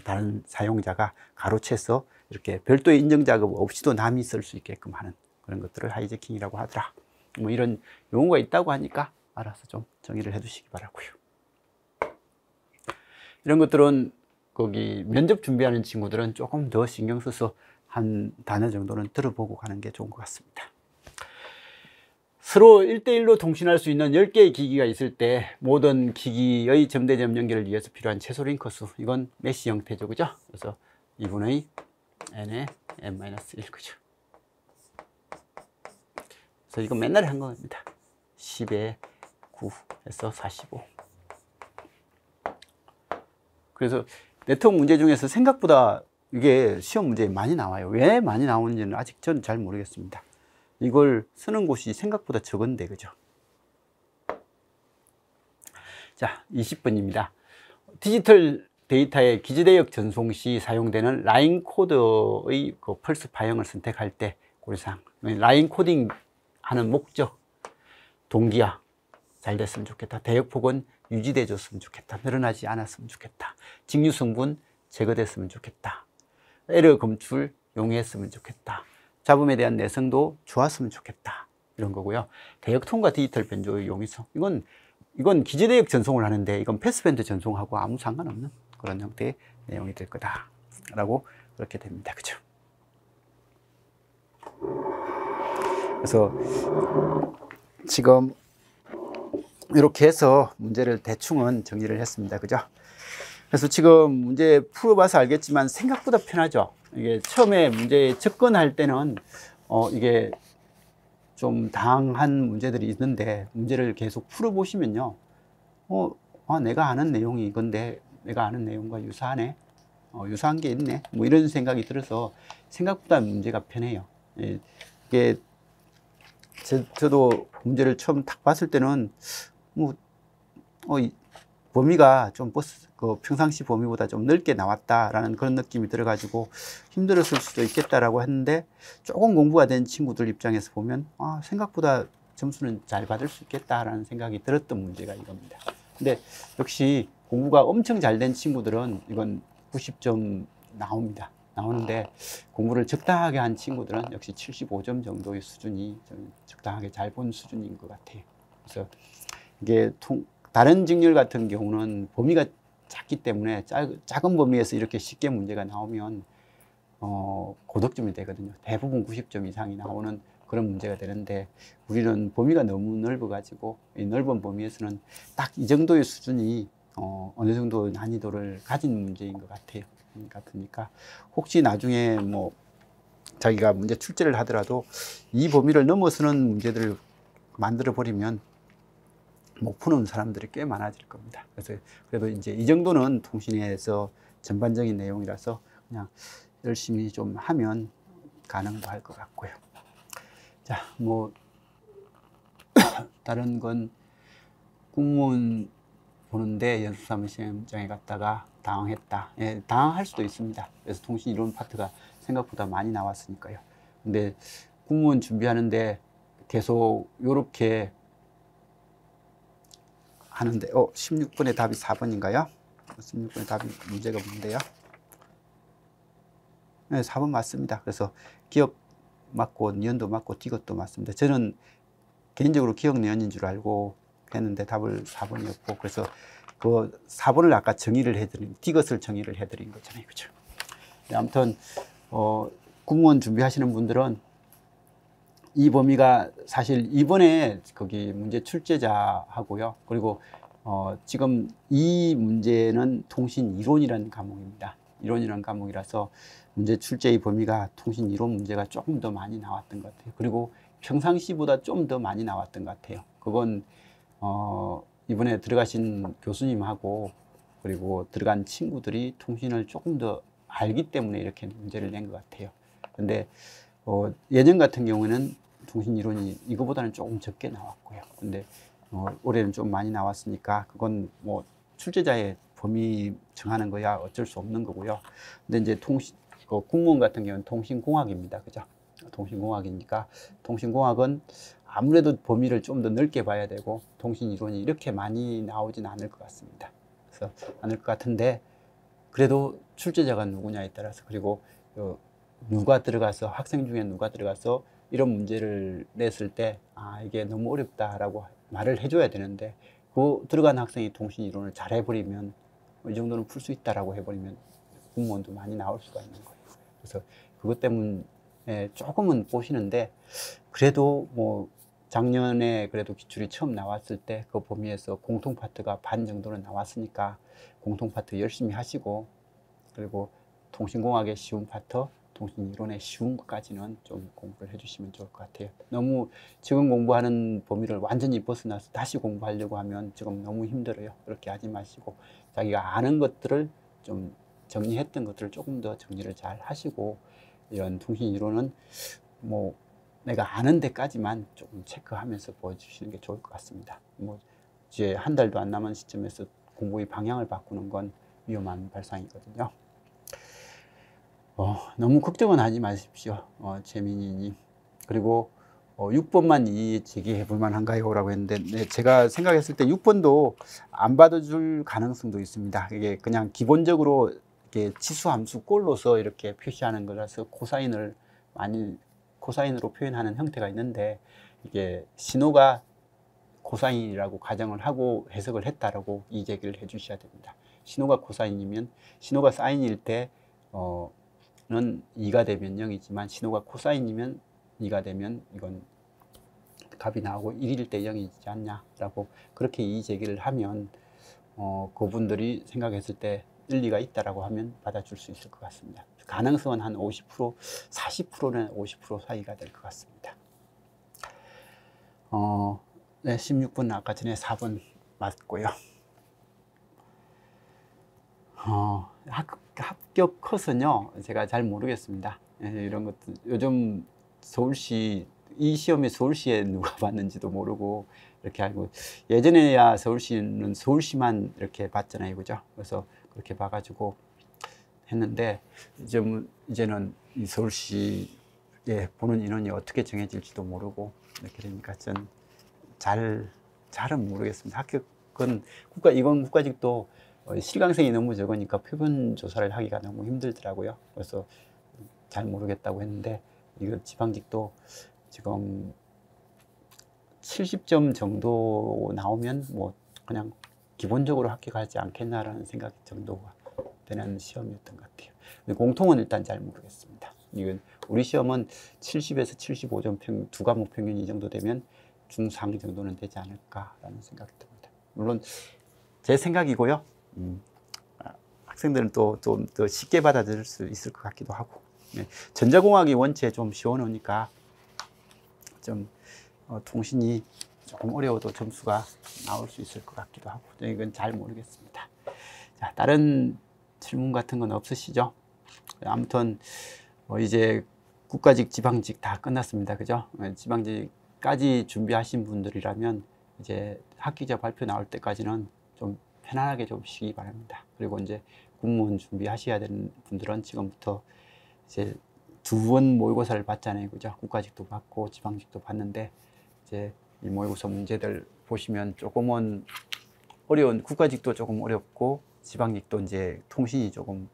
다른 사용자가 가로채서 이렇게 별도의 인정 작업 없이도 남이 쓸 수 있게끔 하는 그런 것들을 하이제킹이라고 하더라. 뭐 이런 용어가 있다고 하니까 알아서 좀 정의를 해 두시기 바라고요. 이런 것들은 거기 면접 준비하는 친구들은 조금 더 신경 써서 한 단어 정도는 들어보고 가는 게 좋은 것 같습니다. 서로 1대1로 통신할 수 있는 10개의 기기가 있을 때 모든 기기의 점대점 연결을 위해서 필요한 최소 링크 수, 이건 메시 형태죠, 그죠? 그래서 2분의 n의 n-1, 그죠? 그래서 이거 맨날 한 겁니다. 10에 9 해서 45. 그래서 네트워크 문제 중에서 생각보다 이게 시험 문제에 많이 나와요. 왜 많이 나오는지는 아직 저는 잘 모르겠습니다. 이걸 쓰는 곳이 생각보다 적은데, 그죠? 자, 20번입니다. 디지털 데이터의 기지대역 전송 시 사용되는 라인 코드의 그 펄스 파형을 선택할 때 고려사항. 라인 코딩 하는 목적, 동기화 잘 됐으면 좋겠다. 대역폭은 유지돼 줬으면 좋겠다. 늘어나지 않았으면 좋겠다. 직류 성분 제거됐으면 좋겠다. 에러 검출 용이했으면 좋겠다. 잡음에 대한 내성도 좋았으면 좋겠다. 이런 거고요. 대역 통과 디지털 변조의 용이성. 이건 기지대역 전송을 하는데 이건 패스밴드 전송하고 아무 상관없는 그런 형태의 내용이 될 거다. 라고 그렇게 됩니다. 그죠? 그래서 지금 이렇게 해서 문제를 대충은 정리를 했습니다. 그죠? 그래서 지금 문제 풀어봐서 알겠지만 생각보다 편하죠. 이게 처음에 문제에 접근할 때는 이게 좀 당한 문제들이 있는데 문제를 계속 풀어보시면요. 내가 아는 내용이 이건데 내가 아는 내용과 유사하네. 유사한 게 있네. 뭐 이런 생각이 들어서 생각보다 문제가 편해요. 이게 저도 문제를 처음 딱 봤을 때는 범위가 좀 평상시 범위보다 좀 넓게 나왔다라는 그런 느낌이 들어가지고 힘들었을 수도 있겠다라고 했는데 조금 공부가 된 친구들 입장에서 보면 생각보다 점수는 잘 받을 수 있겠다라는 생각이 들었던 문제가 이겁니다. 근데 역시 공부가 엄청 잘 된 친구들은 이건 90점 나옵니다. 나오는데 공부를 적당하게 한 친구들은 역시 75점 정도의 수준이 좀 적당하게 잘 본 수준인 것 같아요. 그래서 이게 다른 직렬 같은 경우는 범위가 작기 때문에 작은 범위에서 이렇게 쉽게 문제가 나오면 고득점이 되거든요. 대부분 90점 이상이 나오는 그런 문제가 되는데 우리는 범위가 너무 넓어 가지고 이 넓은 범위에서는 딱 이 정도의 수준이 어느 정도 난이도를 가진 문제인 것 같으니까 혹시 나중에 뭐 자기가 문제 출제를 하더라도 이 범위를 넘어서는 문제들을 만들어 버리면 못 푸는 사람들이 꽤 많아질 겁니다. 그래서 그래도 이제 이 정도는 통신에서 전반적인 내용이라서 그냥 열심히 좀 하면 가능도 할 것 같고요. 자, 뭐 다른 건 공무원 보는데 연수사무시험장에 갔다가 당황했다. 예, 당황할 수도 있습니다. 그래서 통신 이론 파트가 생각보다 많이 나왔으니까요. 근데 공무원 준비하는데 계속 요렇게 하는데 16번의 답이 4번인가요? 16번의 답이 문제가 뭔데요? 네, 4번 맞습니다. 그래서 기억 맞고 니은도 맞고 디귿도 맞습니다. 저는 개인적으로 기억 니은인 줄 알고 했는데 답을 4번이었고 그래서 그 4번을 아까 정의를 해드린 디귿을 정의를 해드린 거잖아요. 그죠? 네, 아무튼 공무원 준비하시는 분들은 이 범위가 사실 이번에 거기 문제 출제자하고요. 그리고 지금 이 문제는 통신 이론이라는 과목입니다. 이론이라는 과목이라서 문제 출제의 범위가 통신 이론 문제가 조금 더 많이 나왔던 것 같아요. 그리고 평상시보다 좀 더 많이 나왔던 것 같아요. 그건 이번에 들어가신 교수님하고 그리고 들어간 친구들이 통신을 조금 더 알기 때문에 이렇게 문제를 낸 것 같아요. 근데 예전 같은 경우에는 통신 이론이 이거보다는 조금 적게 나왔고요. 근데 올해는 좀 많이 나왔으니까 그건 뭐 출제자의 범위 정하는 거야 어쩔 수 없는 거고요. 근데 이제 공무원 같은 경우는 통신공학입니다. 그죠? 통신공학이니까 통신공학은 아무래도 범위를 좀 더 넓게 봐야 되고 통신 이론이 이렇게 많이 나오진 않을 것 같습니다. 그래서 않을 것 같은데 그래도 출제자가 누구냐에 따라서 그리고 누가 들어가서 학생 중에 누가 들어가서 이런 문제를 냈을 때 이게 너무 어렵다라고 말을 해줘야 되는데 그 들어간 학생이 통신 이론을 잘 해버리면 이 정도는 풀 수 있다라고 해버리면 공무원도 많이 나올 수가 있는 거예요. 그래서 그것 때문에 조금은 보시는데 그래도 뭐 작년에 그래도 기출이 처음 나왔을 때 그 범위에서 공통 파트가 반 정도는 나왔으니까 공통 파트 열심히 하시고 그리고 통신공학의 쉬운 파트, 통신 이론의 쉬운 것까지는 좀 공부를 해주시면 좋을 것 같아요. 너무 지금 공부하는 범위를 완전히 벗어나서 다시 공부하려고 하면 지금 너무 힘들어요. 그렇게 하지 마시고 자기가 아는 것들을 좀 정리했던 것들을 조금 더 정리를 잘 하시고 이런 통신 이론은 뭐 내가 아는 데까지만 조금 체크하면서 보여주시는 게 좋을 것 같습니다. 뭐 이제 한 달도 안 남은 시점에서 공부의 방향을 바꾸는 건 위험한 발상이거든요. 너무 걱정은 하지 마십시오. 재민이님. 그리고 6번만 이의 제기해 볼 만한가요? 라고 했는데 네, 제가 생각했을 때 6번도 안 받아줄 가능성도 있습니다. 이게 그냥 기본적으로 이렇게 치수함수 꼴로서 이렇게 표시하는 거라서 코사인을 많이 코사인으로 표현하는 형태가 있는데 이게 신호가 코사인이라고 가정을 하고 해석을 했다라고 이의 제기를 해 주셔야 됩니다. 신호가 코사인이면 신호가 사인일 때 는 2가 되면 0이지만 신호가 코사인이면 2가 되면 이건 값이 나오고 1일 때 0이지 않냐라고 그렇게 이의 제기를 하면 그분들이 생각했을 때 일리가 있다라고 하면 받아줄 수 있을 것 같습니다. 가능성은 한 50%, 40%는 50% 사이가 될 것 같습니다. 네, 16분 아까 전에 4번 맞고요. 합격 컷은요 제가 잘 모르겠습니다. 이런 것도 요즘 서울시 이 시험에 서울시에 누가 봤는지도 모르고 이렇게 알고 예전에야 서울시는 서울시만 이렇게 봤잖아요, 그죠? 그래서 그렇게 봐가지고 했는데 이제는 이 서울시에 보는 인원이 어떻게 정해질지도 모르고 이렇게 되니까 전 잘은 모르겠습니다. 합격은 이번 국가직도 실강생이 너무 적으니까 표본 조사를 하기가 너무 힘들더라고요. 그래서 잘 모르겠다고 했는데 이거 지방직도 지금 70점 정도 나오면 뭐 그냥 기본적으로 합격하지 않겠나라는 생각 정도가 되는 시험이었던 것 같아요. 근데 공통은 일단 잘 모르겠습니다. 이건 우리 시험은 70에서 75점 두 과목 평균 이 정도 되면 중상 정도는 되지 않을까라는 생각이 듭니다. 물론 제 생각이고요. 학생들은 또 좀 더 쉽게 받아들일 수 있을 것 같기도 하고 전자공학이 원체 좀 쉬워놓으니까 좀 통신이 조금 어려워도 점수가 나올 수 있을 것 같기도 하고 이건 잘 모르겠습니다. 자, 다른 질문 같은 건 없으시죠? 아무튼 이제 국가직, 지방직 다 끝났습니다. 그죠? 지방직까지 준비하신 분들이라면 이제 학기자 발표 나올 때까지는 좀 편안하게 좀 쉬기 바랍니다. 그리고 이제 공무원 준비하셔야 되는 분들은 지금부터 이제 2번 모의고사를 봤잖아요. 그죠? 국가직도 봤고 지방직도 봤는데 이제 이 모의고사 문제들 보시면 조금은 어려운 국가직도 조금 어렵고 지방직도 이제 통신이 조금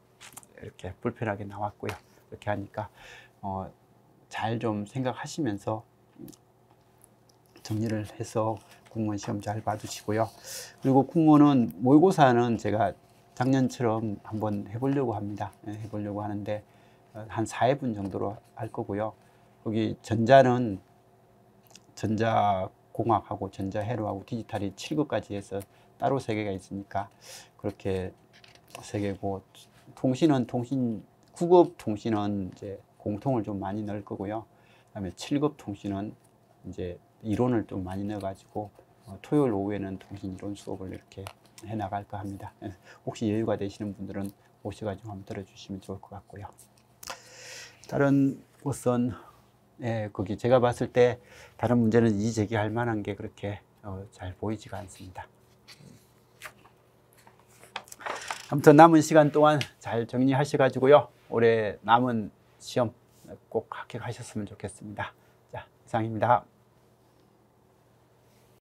이렇게 불편하게 나왔고요. 이렇게 하니까 잘 좀 생각하시면서 정리를 해서 공무원 시험 잘 봐주시고요. 그리고 공무원은 모의고사는 제가 작년처럼 한번 해보려고 합니다. 해보려고 하는데 한 4회분 정도로 할 거고요. 거기 전자는 전자공학하고 전자회로하고 디지털이 7급까지 해서 따로 3개가 있으니까 그렇게 3개고 통신은 9급 통신은 이제 공통을 좀 많이 넣을 거고요. 그다음에 7급 통신은 이제 이론을 좀 많이 넣어가지고 토요일 오후에는 통신 이론 수업을 이렇게 해 나갈까 합니다. 혹시 여유가 되시는 분들은 오셔가지고 한번 들어주시면 좋을 것 같고요. 다른 것은 거기 제가 봤을 때 다른 문제는 이의 제기할 만한 게 그렇게 잘 보이지가 않습니다. 아무튼 남은 시간 동안 잘 정리하셔가지고요. 올해 남은 시험 꼭 합격하셨으면 좋겠습니다. 자, 이상입니다.